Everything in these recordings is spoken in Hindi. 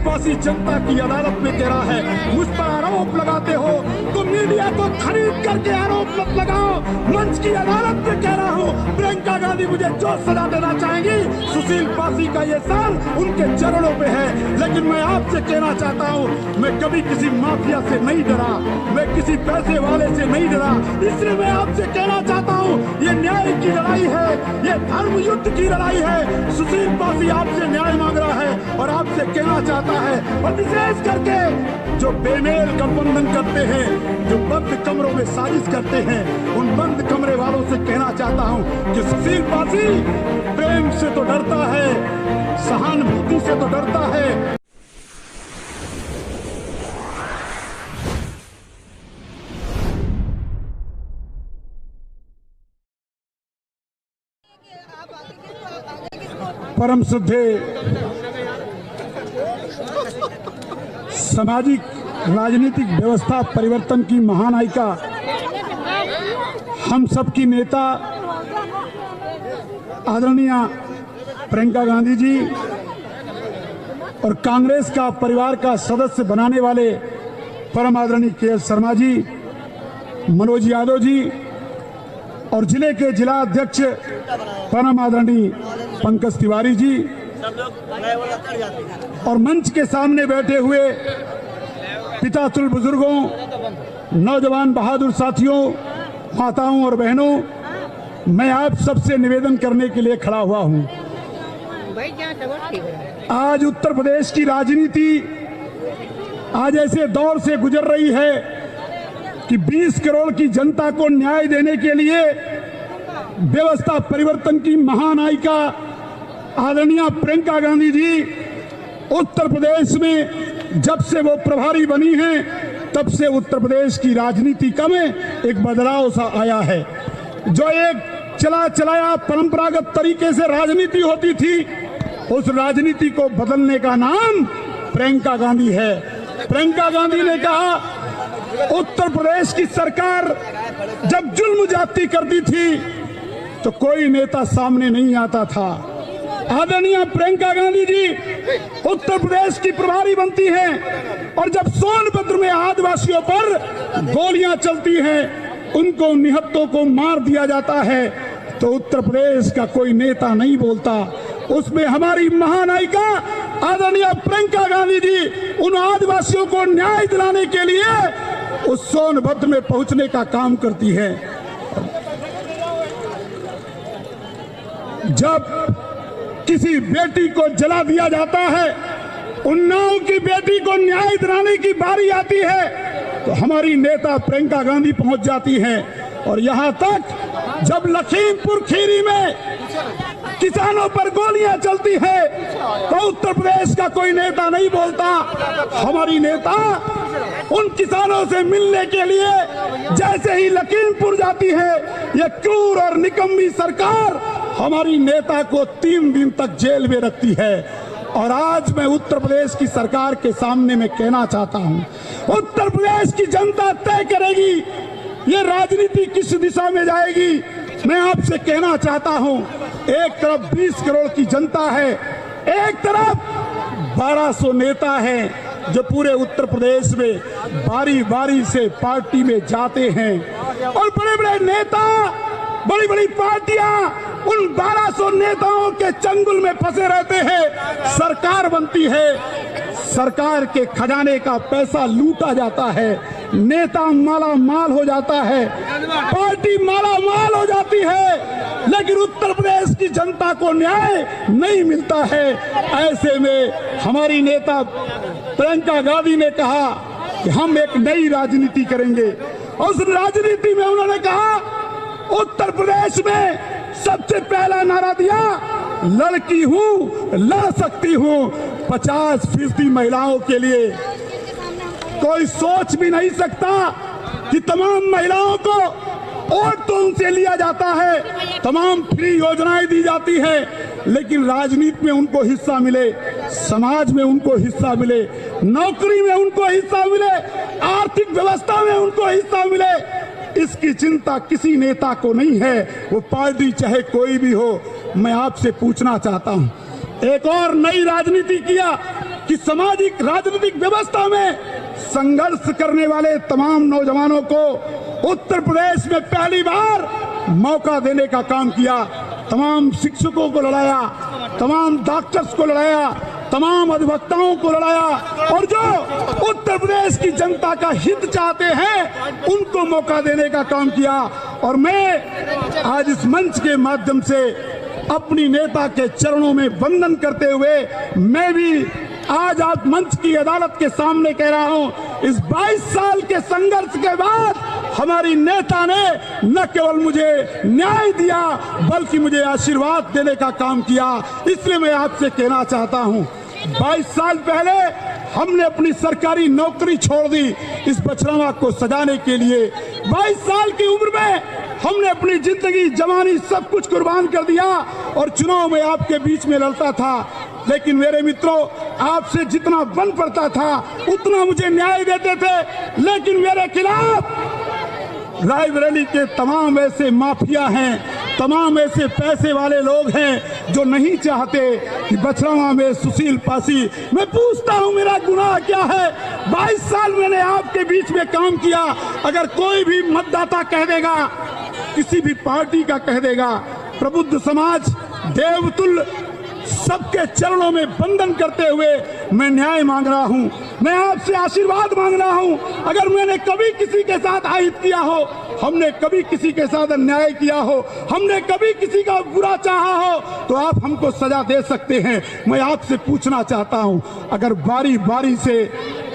पासी जनता की अदालत में कह रहा है, मुझ पर आरोप लगाते हो तो मीडिया को खरीद करके आरोप मत लगाओ। मंच की अदालत में कह रहा हूँ, प्रियंका गांधी मुझे जो सजा देना चाहेंगी, सुशील पासी का ये साल उनके चरणों पे है। लेकिन मैं आपसे कहना चाहता हूँ, मैं कभी किसी माफिया से नहीं डरा, मैं किसी पैसे वाले से नहीं डरा। इसलिए मैं आपसे कहना चाहता हूँ, ये न्याय की लड़ाई है, ये धर्म युद्ध की लड़ाई है। सुशील पासी आपसे न्याय मांग रहा है और आपसे कहना चाहता है, और विशेष करके जो बेमेल गठबंधन करते हैं, जो बंद कमरों में साजिश करते हैं, उन बंद कमरे वालों से कहना चाहता हूं कि सुशील पासी प्रेम से तो डरता है, सहानुभूति से तो डरता है। परम श्रद्धे सामाजिक राजनीतिक व्यवस्था परिवर्तन की महानायिका, हम सबकी नेता आदरणीय प्रियंका गांधी जी और कांग्रेस का परिवार का सदस्य बनाने वाले परम आदरणीय के शर्मा जी, मनोज यादव जी और जिले के जिला अध्यक्ष परम आदरणीय पंकज तिवारी जी और मंच के सामने बैठे हुए पितातुल बुजुर्गों, नौजवान बहादुर साथियों, माताओं और बहनों, मैं आप सबसे निवेदन करने के लिए खड़ा हुआ हूं। आज उत्तर प्रदेश की राजनीति आज ऐसे दौर से गुजर रही है कि 20 करोड़ की जनता को न्याय देने के लिए व्यवस्था परिवर्तन की महानायिका आदरणीय प्रियंका गांधी जी उत्तर प्रदेश में जब से वो प्रभारी बनी हैं, तब से उत्तर प्रदेश की राजनीति में एक बदलाव सा आया है। जो एक चला चलाया परंपरागत तरीके से राजनीति होती थी, उस राजनीति को बदलने का नाम प्रियंका गांधी है। प्रियंका गांधी ने कहा, उत्तर प्रदेश की सरकार जब जुल्म जाती करती थी तो कोई नेता सामने नहीं आता था। आदरणीय प्रियंका गांधी जी उत्तर प्रदेश की प्रभारी बनती हैं और जब सोनभद्र में आदिवासियों पर गोलियां चलती हैं, उनको निहत्तों को मार दिया जाता है, तो उत्तर प्रदेश का कोई नेता नहीं बोलता। उसमें हमारी महानायिका आदरणीय प्रियंका गांधी जी उन आदिवासियों को न्याय दिलाने के लिए उस सोनभद्र में पहुंचने का काम करती है। जब किसी बेटी को जला दिया जाता है, उन्नाव की बेटी को न्याय दिलाने की बारी आती है, तो हमारी नेता प्रियंका गांधी पहुंच जाती हैं। और यहां तक जब लखीमपुर खीरी में किसानों पर गोलियां चलती है, तो उत्तर प्रदेश का कोई नेता नहीं बोलता। हमारी नेता उन किसानों से मिलने के लिए जैसे ही लखीमपुर जाती है, ये क्रूर और निकम्मी सरकार हमारी नेता को 3 दिन तक जेल में रखती है। और आज मैं उत्तर प्रदेश की सरकार के सामने में कहना चाहता हूं, उत्तर प्रदेश की जनता तय करेगी ये राजनीति किस दिशा में जाएगी। मैं आपसे कहना चाहता हूं, एक तरफ 20 करोड़ की जनता है, एक तरफ 1200 नेता हैं जो पूरे उत्तर प्रदेश में बारी बारी से पार्टी में जाते हैं, और बड़े बड़े नेता, बड़ी बड़ी पार्टियां उन 1200 नेताओं के चंगुल में फंसे रहते हैं। सरकार बनती है, सरकार के खजाने का पैसा लूटा जाता है, नेता माला माल हो जाता है, पार्टी माला माल हो जाती है, लेकिन उत्तर प्रदेश की जनता को न्याय नहीं मिलता है। ऐसे में हमारी नेता प्रियंका गांधी ने कहा कि हम एक नई राजनीति करेंगे। उस राजनीति में उन्होंने कहा, उत्तर प्रदेश में सबसे पहला नारा दिया, लड़की हूं, लड़ सकती हूं 50% महिलाओं के लिए। कोई सोच भी नहीं सकता कि तमाम महिलाओं को वोट तो उनसे लिया जाता है, तमाम फ्री योजनाएं दी जाती है, लेकिन राजनीति में उनको हिस्सा मिले, समाज में उनको हिस्सा मिले, नौकरी में उनको हिस्सा मिले, आर्थिक व्यवस्था में उनको हिस्सा मिले, इसकी चिंता किसी नेता को नहीं है, वो पार्टी चाहे कोई भी हो। मैं आपसे पूछना चाहता हूं, एक और नई राजनीति किया कि सामाजिक राजनीतिक व्यवस्था में संघर्ष करने वाले तमाम नौजवानों को उत्तर प्रदेश में पहली बार मौका देने का काम किया। तमाम शिक्षकों को लड़ाया, तमाम डॉक्टर्स को लड़ाया, तमाम अधिवक्ताओं को लड़ाया और जो उत्तर प्रदेश की जनता का हित चाहते हैं उनको मौका देने का काम किया। और मैं आज इस मंच के माध्यम से अपनी नेता के चरणों में वंदन करते हुए मैं भी आज आप मंच की अदालत के सामने कह रहा हूं, इस 22 साल के संघर्ष के बाद हमारी नेता ने न केवल मुझे न्याय दिया बल्कि मुझे आशीर्वाद देने का काम किया। इसलिए मैं आपसे कहना चाहता हूं, 22 साल पहले हमने अपनी सरकारी नौकरी छोड़ दी इस बछरावा को सजाने के लिए। 22 साल की उम्र में हमने अपनी जिंदगी, जवानी सब कुछ कुर्बान कर दिया और चुनाव में आपके बीच में लड़ता था। लेकिन मेरे मित्रों, आपसे जितना बन पड़ता था उतना मुझे न्याय देते थे, लेकिन मेरे खिलाफ रायबरेली के तमाम ऐसे माफिया हैं, तमाम ऐसे पैसे वाले लोग हैं जो नहीं चाहते कि बछरावा में सुशील पासी। मैं पूछता हूं, मेरा गुनाह क्या है? 22 साल मैंने आपके बीच में काम किया। अगर कोई भी मतदाता कह देगा, किसी भी पार्टी का कह देगा, प्रबुद्ध समाज देवतुल्य सबके चरणों में वंदन करते हुए मैं न्याय मांग रहा हूं, मैं आपसे आशीर्वाद मांग रहा हूं। अगर मैंने कभी किसी के साथ अहित किया हो, हमने कभी किसी के साथ अन्याय किया हो, हमने कभी किसी का बुरा चाहा हो, तो आप हमको सजा दे सकते हैं। मैं आपसे पूछना चाहता हूं, अगर बारी बारी से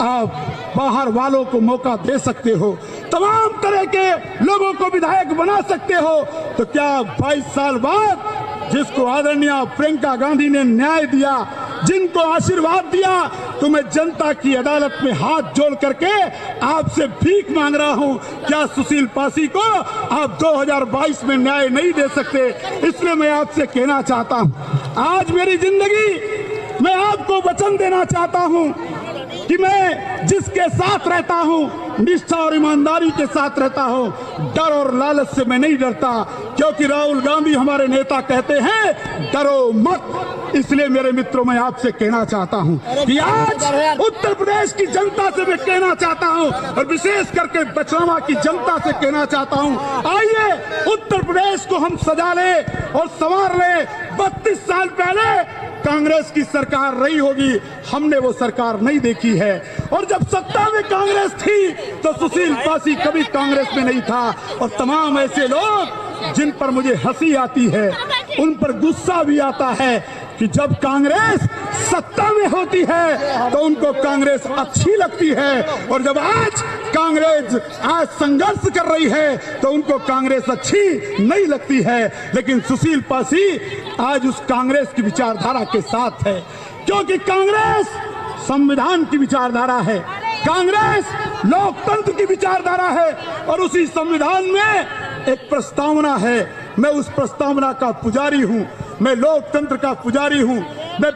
आप बाहर वालों को मौका दे सकते हो, तमाम तरह के लोगों को विधायक बना सकते हो, तो क्या 22 साल बाद जिसको आदरणीय प्रियंका गांधी ने न्याय दिया, जिनको आशीर्वाद दिया, तो मैं जनता की अदालत में हाथ जोड़ करके आपसे भीख मांग रहा हूं, क्या सुशील पासी को आप 2022 में न्याय नहीं दे सकते? इसलिए मैं आपसे कहना चाहता हूं, आज मेरी जिंदगी मैं आपको वचन देना चाहता हूं कि मैं जिसके साथ रहता हूं, निष्ठा और ईमानदारी के साथ रहता हूं, डर और लालच से मैं नहीं डरता, क्योंकि राहुल गांधी हमारे नेता कहते हैं डरो मत। इसलिए मेरे मित्रों, मैं आपसे कहना चाहता हूं कि आज उत्तर प्रदेश की जनता से मैं कहना चाहता हूं और विशेष करके बछरावा की जनता से कहना चाहता हूं, आइए उत्तर प्रदेश को हम सजा ले और संवार ले। 32 साल पहले कांग्रेस की सरकार रही होगी, हमने वो सरकार नहीं देखी है, और जब सत्ता में कांग्रेस थी तो सुशील पासी कभी कांग्रेस में नहीं था। और तमाम ऐसे लोग जिन पर मुझे हंसी आती है, उन पर गुस्सा भी आता है कि जब कांग्रेस सत्ता में होती है तो उनको कांग्रेस अच्छी लगती है, और जब आज कांग्रेस संघर्ष कर रही है तो उनको कांग्रेस अच्छी नहीं लगती है। लेकिन सुशील पासी आज उस कांग्रेस की विचारधारा के साथ है, क्योंकि कांग्रेस संविधान की विचारधारा है, कांग्रेस लोकतंत्र की विचारधारा है, और उसी संविधान में एक प्रस्तावना है। मैं उस प्रस्तावना का पुजारी हूं, मैं लोकतंत्र का पुजारी हूं, मैं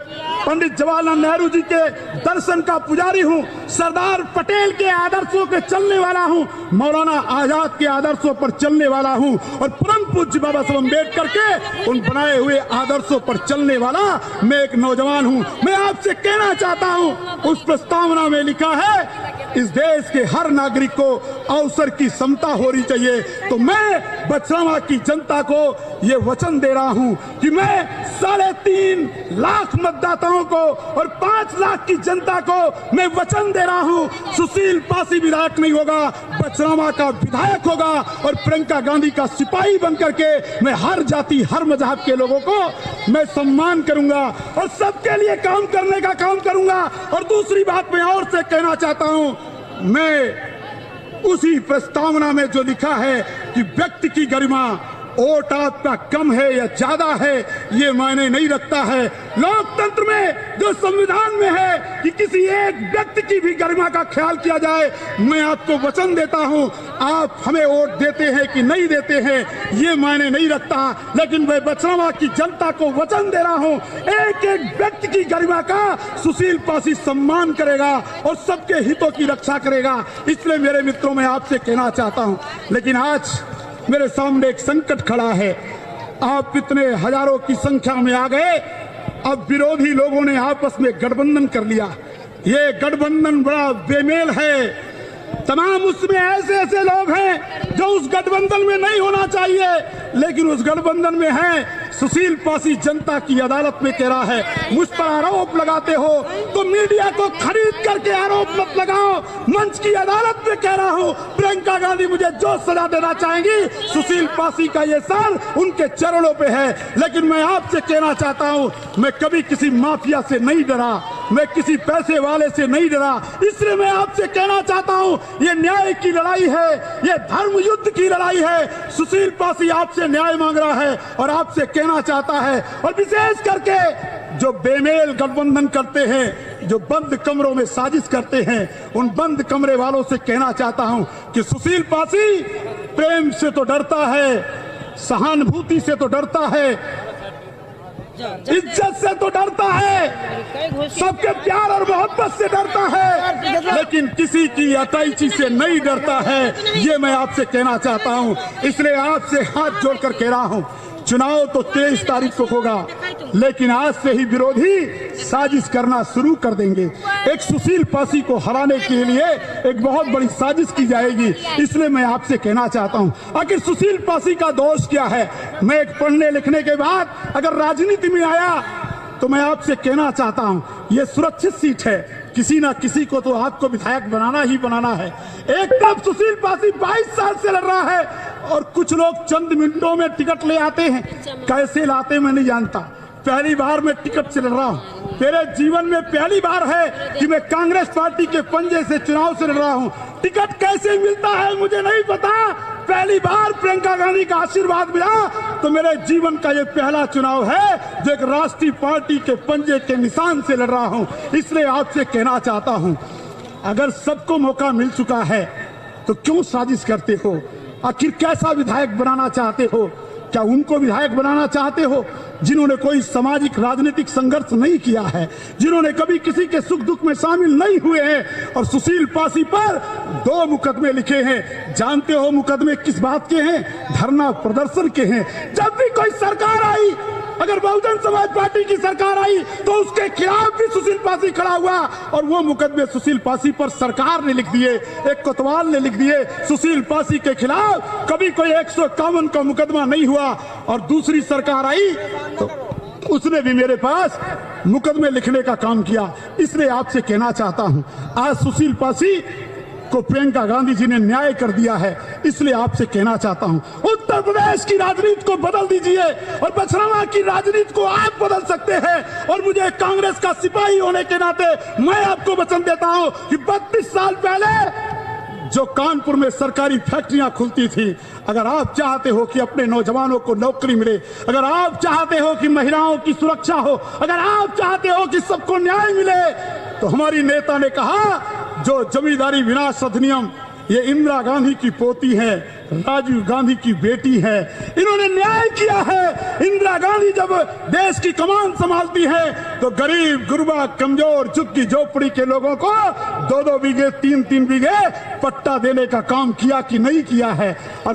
पंडित जवाहरलाल नेहरू जी के दर्शन का पुजारी हूं, सरदार पटेल के आदर्शों के चलने वाला हूं, मौलाना आजाद के आदर्शों पर चलने वाला हूं, और परम पूज्य बाबा साहब अम्बेडकर के उन बनाए हुए आदर्शों पर चलने वाला मैं एक नौजवान हूं। मैं आपसे कहना चाहता हूं, उस प्रस्तावना में लिखा है इस देश के हर नागरिक को अवसर की समता होनी चाहिए। तो मैं बछरावा की जनता को ये वचन दे रहा हूं कि मैं 3.5 लाख मतदाताओं को और 5 लाख की जनता को मैं वचन दे रहा हूं, सुशील पासी विधायक नहीं होगा, बछरावा का विधायक होगा, और प्रियंका गांधी का सिपाही बनकर के मैं हर जाति हर मजहब के लोगों को मैं सम्मान करूंगा और सबके लिए काम करने का काम करूंगा। और दूसरी बात मैं और से कहना चाहता हूं, मैं उसी प्रस्तावना में जो लिखा है कि व्यक्ति की गरिमा, वोट आपका कम है या ज्यादा है ये मायने नहीं रखता है। लोकतंत्र में जो संविधान में है कि किसी एक व्यक्ति की भी गरिमा का ख्याल किया जाए। मैं आपको वचन देता हूं, आप हमें वोट देते हैं कि नहीं देते हैं ये मायने नहीं रखता, लेकिन मैं बछरावा की जनता को वचन दे रहा हूं, एक एक व्यक्ति की गरिमा का सुशील पासी सम्मान करेगा और सबके हितों की रक्षा करेगा। इसलिए मेरे मित्रों, मैं आपसे कहना चाहता हूं, लेकिन आज मेरे सामने एक संकट खड़ा है। आप इतने हजारों की संख्या में आ गए, अब विरोधी लोगों ने आपस में गठबंधन कर लिया। ये गठबंधन बड़ा बेमेल है। तमाम उसमें ऐसे ऐसे लोग हैं जो उस गठबंधन में नहीं होना चाहिए, लेकिन उस गठबंधन में हैं। सुशील पासी जनता की अदालत में कह रहा है, मुझ पर आरोप लगाते हो तो मीडिया को खरीद करके आरोप मत लगाओ। मंच की अदालत में कह रहा हूँ, प्रियंका गांधी मुझे जो सजा देना चाहेंगी, सुशील पासी का ये सर उनके चरणों पे है। लेकिन मैं आपसे कहना चाहता हूँ, मैं कभी किसी माफिया से नहीं डरा, मैं किसी पैसे वाले से नहीं डरा। इसलिए मैं आपसे कहना चाहता हूँ, ये न्याय की लड़ाई है, ये धर्म युद्ध की लड़ाई है। सुशील पासी आपसे न्याय मांग रहा है और आपसे कहना चाहता है, और विशेष करके जो बेमेल गठबंधन करते हैं, जो बंद कमरों में साजिश करते हैं, उन बंद कमरे वालों से कहना चाहता हूं कि सुशील पासी प्रेम से तो डरता है, सहानुभूति से तो डरता है, इज्जत से तो डरता है, सबके प्यार और मोहब्बत से डरता है, लेकिन किसी की अटैची से नहीं डरता है। ये मैं आपसे कहना चाहता हूं। इसलिए आपसे हाथ जोड़कर कह रहा हूं, चुनाव तो 23 तारीख को होगा, लेकिन आज से ही विरोधी साजिश करना शुरू कर देंगे। एक सुशील पासी को हराने के लिए एक बहुत बड़ी साजिश की जाएगी। इसलिए मैं आपसे कहना चाहता हूं, आखिर सुशील पासी का दोष क्या है? मैं एक पढ़ने लिखने के बाद अगर राजनीति में आया तो मैं आपसे कहना चाहता हूं, ये सुरक्षित सीट है, किसी ना किसी को तो आपको विधायक बनाना ही बनाना है। एक तरफ सुशील पासी 22 साल से लड़ रहा है और कुछ लोग चंद मिनटों में टिकट ले आते हैं। कैसे लाते मैं नहीं जानता, पहली बार मैं टिकट से लड़ रहा हूं। मेरे जीवन में पहली बार है कि मैं कांग्रेस पार्टी के पंजे से चुनाव से लड़ रहा हूं। टिकट कैसे मिलता है मुझे नहीं पता, पहली बार प्रियंका गांधी का आशीर्वाद मिला तो मेरे जीवन का ये पहला चुनाव है जो एक राष्ट्रीय पार्टी के पंजे के निशान से लड़ रहा हूं। इसलिए आपसे कहना चाहता हूं, अगर सबको मौका मिल चुका है तो क्यों साजिश करते हो? आखिर कैसा विधायक बनाना चाहते हो? क्या उनको विधायक बनाना चाहते हो जिन्होंने कोई सामाजिक राजनीतिक संघर्ष नहीं किया है, जिन्होंने कभी किसी के सुख दुख में शामिल नहीं हुए हैं? और सुशील पासी पर 2 मुकदमे लिखे हैं। जानते हो मुकदमे किस बात के हैं? धरना प्रदर्शन के हैं। जब भी कोई सरकार आई, अगर बहुजन समाज पार्टी की सरकार आई तो उसके खिलाफ भी सुशील पासी खड़ा हुआ और वो मुकदमे सुशील पासी पर सरकार ने लिख दिए, एक कोतवाल ने लिख दिए। सुशील पासी के खिलाफ कभी कोई 151 का मुकदमा नहीं हुआ और दूसरी सरकार आई तो उसने भी मेरे पास मुकदमे लिखने का काम किया। इसलिए आपसे कहना चाहता हूं, आज सुशील पासी को प्रियंका गांधी जी ने न्याय कर दिया है। इसलिए आपसे कहना चाहता हूं, उत्तर प्रदेश की राजनीति को बदल दीजिए और बछरावा की राजनीति को आप बदल सकते हैं। और मुझे कांग्रेस का सिपाही होने के नाते मैं आपको वचन देता हूं कि 32 साल पहले जो कानपुर में सरकारी फैक्ट्रियां खुलती थी, अगर आप चाहते हो कि अपने नौजवानों को नौकरी मिले, अगर आप चाहते हो कि महिलाओं की सुरक्षा हो, अगर आप चाहते हो कि सबको न्याय मिले, तो हमारी नेता ने कहा जो जमींदारी विनाश अधिनियम, ये इंदिरा गांधी की पोती है, राजीव गांधी की बेटी है, इन्होंने न्याय किया है। इंदिरा गांधी जब देश की कमान संभालती है तो गरीब गुरबा कमजोर झुग्गी झोपड़ी के लोगों को 2-2 बीघे 3-3 बीघे पट्टा देने का काम किया कि नहीं किया है? और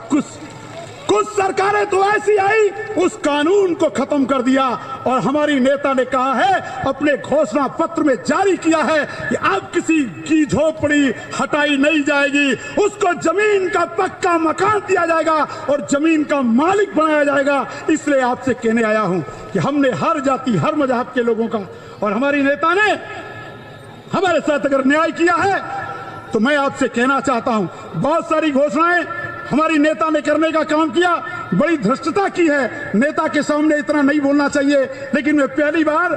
कुछ सरकारें तो ऐसी आई उस कानून को खत्म कर दिया। और हमारी नेता ने कहा है, अपने घोषणा पत्र में जारी किया है कि अब किसी की झोपड़ी हटाई नहीं जाएगी, उसको जमीन का पक्का मकान दिया जाएगा और जमीन का मालिक बनाया जाएगा। इसलिए आपसे कहने आया हूं कि हमने हर जाति हर मजहब के लोगों का, और हमारी नेता ने हमारे साथ अगर न्याय किया है तो मैं आपसे कहना चाहता हूं, बहुत सारी घोषणाएं हमारी नेता ने करने का काम किया, बड़ी धृष्टता की है। नेता के सामने इतना नहीं बोलना चाहिए, लेकिन मैं पहली बार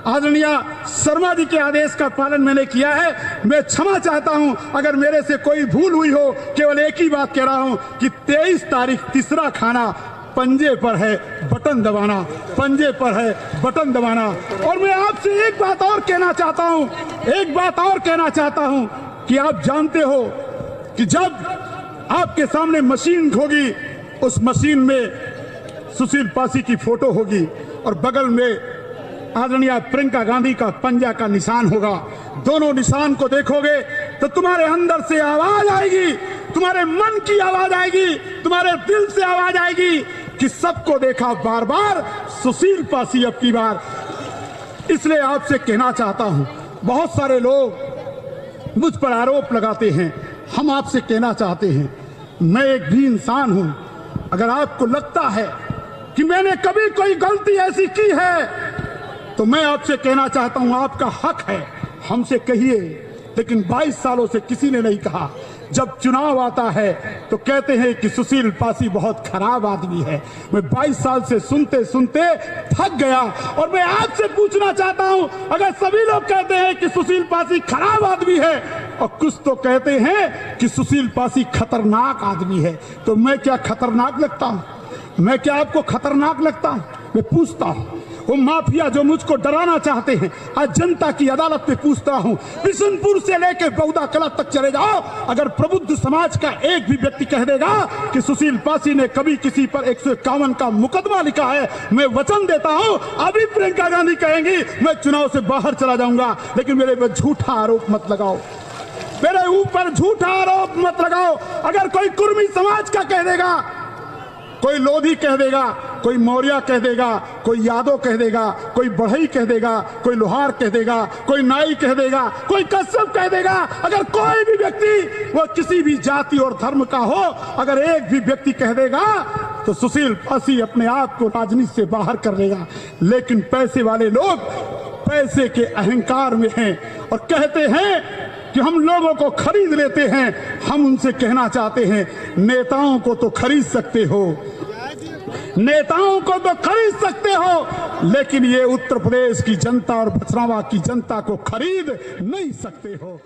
आदरणीय शर्मा जी के आदेश का पालन मैंने किया है। मैं क्षमा चाहता हूं अगर मेरे से कोई भूल हुई हो। केवल एक ही बात कह रहा हूं कि 23 तारीख तीसरा खाना पंजे पर है बटन दबाना, पंजे पर है बटन दबाना। और मैं आपसे एक बात और कहना चाहता हूं कि आप जानते हो कि जब आपके सामने मशीन होगी, उस मशीन में सुशील पासी की फोटो होगी और बगल में आदरणीय प्रियंका गांधी का पंजा का निशान होगा। दोनों निशान को देखोगे तो तुम्हारे अंदर से आवाज आएगी, तुम्हारे मन की आवाज आएगी, तुम्हारे दिल से आवाज आएगी कि सबको देखा बार बार, सुशील पासी अब की बार। इसलिए आपसे कहना चाहता हूं, बहुत सारे लोग मुझ पर आरोप लगाते हैं। हम आपसे कहना चाहते हैं, मैं एक भी इंसान हूं। अगर आपको लगता है कि मैंने कभी कोई गलती ऐसी की है तो मैं आपसे कहना चाहता हूं, आपका हक है, हमसे कहिए। लेकिन 22 सालों से किसी ने नहीं कहा। जब चुनाव आता है तो कहते हैं कि सुशील पासी बहुत खराब आदमी है। मैं 22 साल से सुनते सुनते थक गया और मैं आपसे पूछना चाहता हूं, अगर सभी लोग कहते हैं कि सुशील पासी खराब आदमी है और कुछ तो कहते हैं कि सुशील पासी खतरनाक आदमी है, तो मैं क्या खतरनाक लगता हूं? मैं क्या आपको खतरनाक लगता हूं? मैं पूछता हूं, वो माफिया जो मुझको डराना चाहते हैं, आज जनता की अदालत में पूछता हूं, बिशनपुर से लेकर बौदा कला तक चले जाओ, अगर प्रबुद्ध समाज का एक भी व्यक्ति कह देगा कि सुशील पासी ने कभी किसी पर 151 का मुकदमा लिखा है, मैं वचन देता हूं, अभी प्रियंका गांधी कहेंगी मैं चुनाव से बाहर चला जाऊंगा। लेकिन मेरे पर झूठा आरोप मत लगाओ, मेरे ऊपर झूठा आरोप मत लगाओ। अगर कोई कुर्मी समाज का कह देगा, कोई लोधी कह देगा, कोई मौर्य कह देगा, कोई यादव कह देगा, कोई बढ़ई कह देगा, कोई लोहार कह देगा, कोई नाई कह देगा, कोई कश्यप कह देगा, अगर कोई भी व्यक्ति वो किसी भी जाति और धर्म का हो, अगर एक भी व्यक्ति कह देगा तो सुशील पासी अपने आप को राजनीति से बाहर कर लेगा। लेकिन पैसे वाले लोग पैसे के अहंकार में हैं और कहते हैं कि हम लोगों को खरीद लेते हैं। हम उनसे कहना चाहते हैं, नेताओं को तो खरीद सकते हो, नेताओं को तो खरीद सकते हो, लेकिन ये उत्तर प्रदेश की जनता और बछरावा की जनता को खरीद नहीं सकते हो।